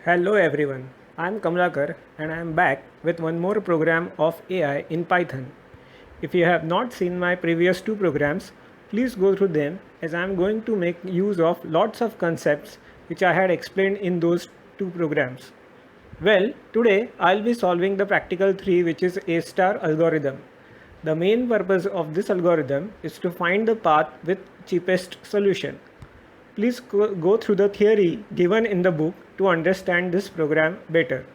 Hello everyone, I am Kamlakar and I am back with one more program of AI in Python. If you have not seen my previous two programs, please go through them as I am going to make use of lots of concepts which I had explained in those two programs. Well, today I'll be solving the practical 3 which is A star algorithm. The main purpose of this algorithm is to find the path with cheapest solution. Please go through the theory given in the book to understand this program better.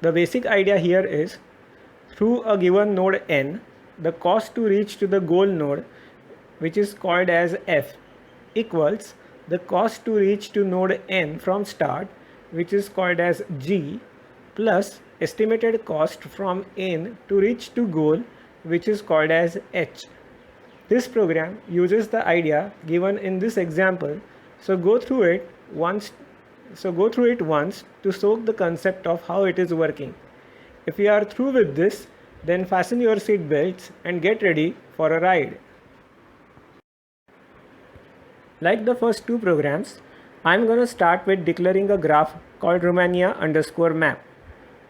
The basic idea here is through a given node n, the cost to reach to the goal node, which is called as f, equals the cost to reach to node n from start, which is called as g, plus estimated cost from n to reach to goal, which is called as h. This program uses the idea given in this example, so go through it once to soak the concept of how it is working. If you are through with this, then fasten your seat belts and get ready for a ride. Like the first two programs, I'm going to start with declaring a graph called Romania_map.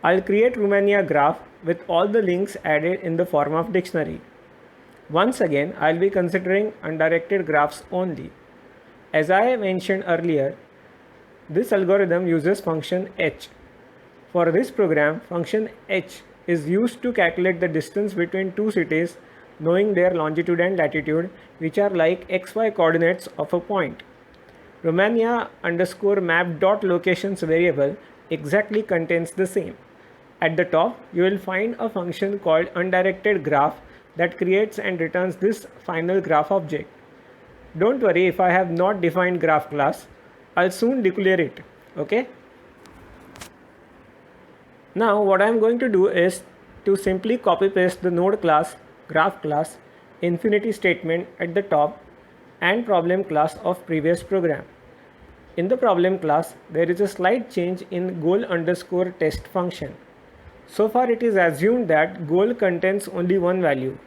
I'll create Romania graph with all the links added in the form of dictionary. Once again, I'll be considering undirected graphs only. As I mentioned earlier, this algorithm uses function h. For this program, function h is used to calculate the distance between two cities knowing their longitude and latitude, which are like xy coordinates of a point. Romania_map.locations variable exactly contains the same. At the top, you will find a function called undirected graph that creates and returns this final graph object. Don't worry if I have not defined graph class, I'll soon declare it, okay? Now what I'm going to do is to simply copy paste the node class, graph class, infinity statement at the top and problem class of previous program. In the problem class, there is a slight change in goal_test function. So far it is assumed that goal contains only one value.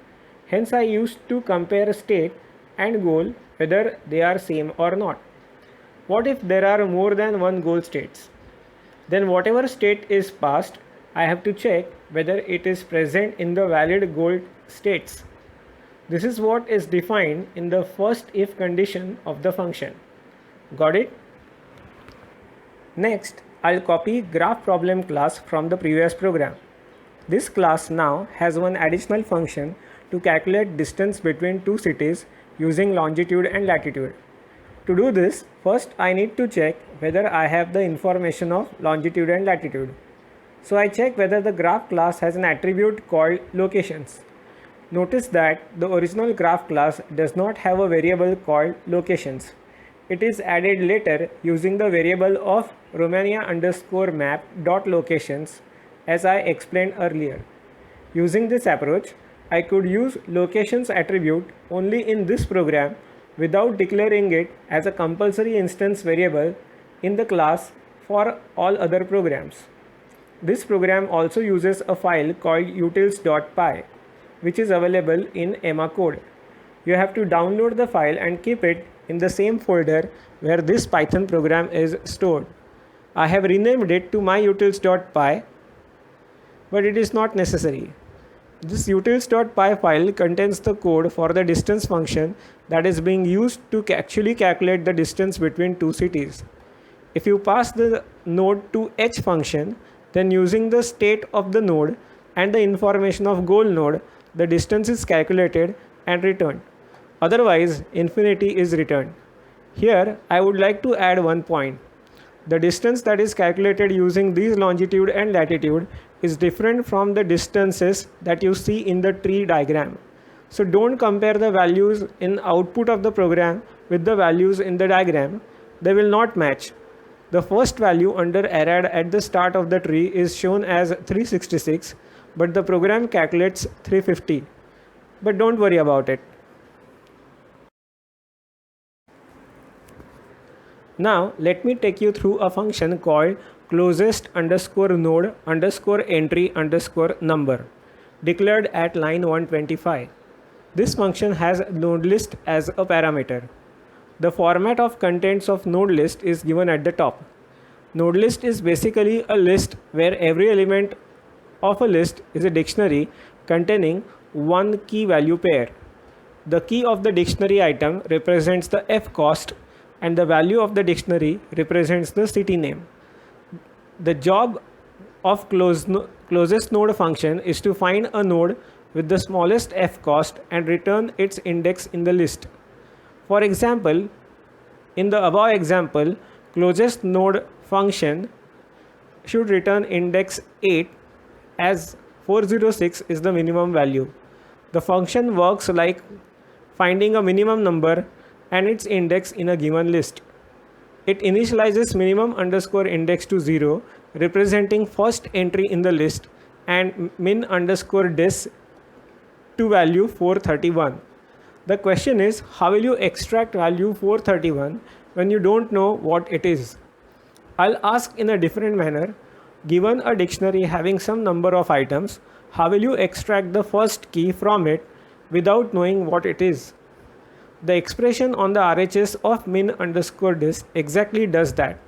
Hence I used to compare state and goal whether they are same or not. What if there are more than one goal states? Then whatever state is passed, I have to check whether it is present in the valid goal states. This is what is defined in the first if condition of the function. Got it? Next, I'll copy graph problem class from the previous program. This class now has one additional function to calculate distance between two cities using longitude and latitude. To do this, first I need to check whether I have the information of longitude and latitude. So I check whether the graph class has an attribute called locations. Notice that the original graph class does not have a variable called locations. It is added later using the variable of Romania_map.locations as I explained earlier. Using this approach, I could use locations attribute only in this program without declaring it as a compulsory instance variable in the class for all other programs. This program also uses a file called utils.py, which is available in Emma code. You have to download the file and keep it in the same folder where this Python program is stored. I have renamed it to myutils.py, but it is not necessary. This utils.py file contains the code for the distance function that is being used to actually calculate the distance between two cities. If you pass the node to h function, then using the state of the node and the information of goal node, the distance is calculated and returned. Otherwise, infinity is returned. Here, I would like to add one point. The distance that is calculated using these longitude and latitude is different from the distances that you see in the tree diagram. So don't compare the values in output of the program with the values in the diagram. They will not match. The first value under arrayed at the start of the tree is shown as 366, but the program calculates 350. But don't worry about it. Now let me take you through a function called closest_node_entry_number declared at line 125. This function has node list as a parameter. The format of contents of node list is given at the top. Node list is basically a list where every element of a list is a dictionary containing one key value pair. The key of the dictionary item represents the F cost and the value of the dictionary represents the city name. The job of closest node function is to find a node with the smallest F cost and return its index in the list. For example, in the above example, closest node function should return index 8 as 406 is the minimum value. The function works like finding a minimum number and its index in a given list. It initializes minimum underscore index to 0, representing first entry in the list, and min underscore dis to value 431. The question is, how will you extract value 431 when you don't know what it is? I'll ask in a different manner. Given a dictionary having some number of items, how will you extract the first key from it without knowing what it is? The expression on the RHS of min underscore dis exactly does that.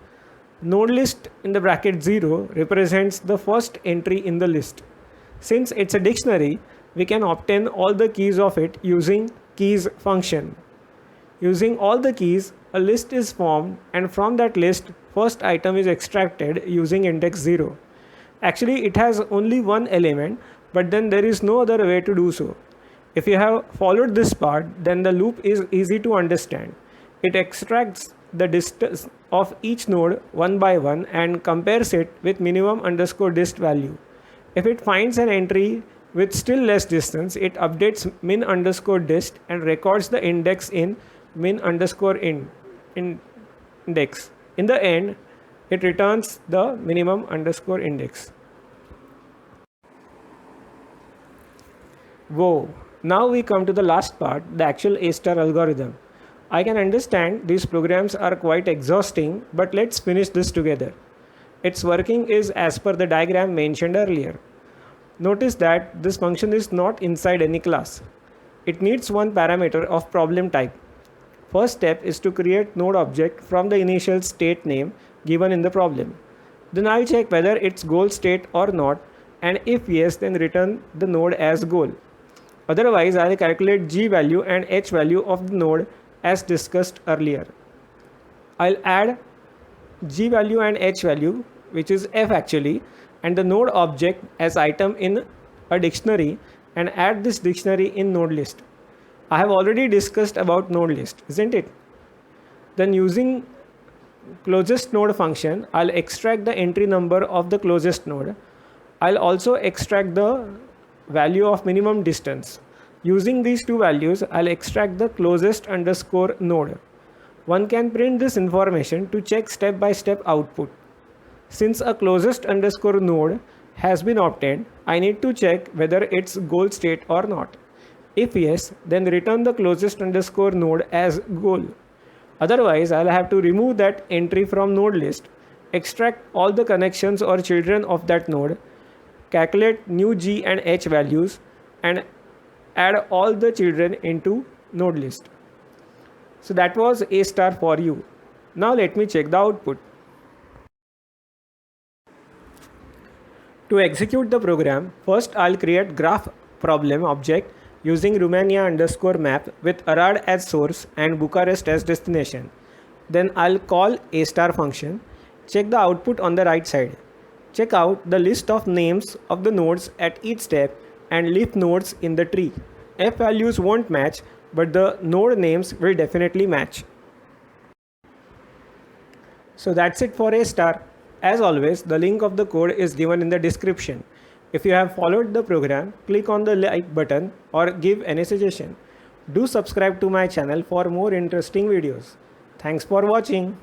Node list in the bracket 0 represents the first entry in the list. Since it's a dictionary, we can obtain all the keys of it using keys function. Using all the keys, a list is formed, and from that list, first item is extracted using index 0. Actually, it has only one element, but then there is no other way to do so. If you have followed this part, then the loop is easy to understand. It extracts the distance of each node one by one and compares it with minimum underscore dist value. If it finds an entry with still less distance, it updates min underscore dist and records the index in min underscore index. In the end, it returns the minimum underscore index. Whoa, now we come to the last part, the actual A-star algorithm. I can understand these programs are quite exhausting, but let's finish this together. Its working is as per the diagram mentioned earlier. Notice that this function is not inside any class. It needs one parameter of problem type. First step is to create node object from the initial state name given in the problem. Then I'll check whether it's goal state or not, and if yes, then return the node as goal. Otherwise, I'll calculate G value and H value of the node as discussed earlier. I'll add G value and H value, which is F actually, and the node object as item in a dictionary, and add this dictionary in node list. I have already discussed about node list, isn't it? Then using closest node function, I'll extract the entry number of the closest node. I'll also extract the value of minimum distance. Using these two values, I'll extract the closest underscore node. One can print this information to check step-by-step output. Since a closest underscore node has been obtained, I need to check whether it's goal state or not. If yes, then return the closest underscore node as goal. Otherwise, I'll have to remove that entry from node list, extract all the connections or children of that node, calculate new G and H values, and add all the children into node list. So that was A-star for you. Now let me check the output. To execute the program, first I'll create graph problem object using Romania underscore map with Arad as source and Bucharest as destination. Then I'll call A-star function. Check the output on the right side. Check out the list of names of the nodes at each step and leaf nodes in the tree. F values won't match, but the node names will definitely match. So that's it for A-star. As always, the link of the code is given in the description. If you have followed the program, click on the like button or give any suggestion. Do subscribe to my channel for more interesting videos. Thanks for watching.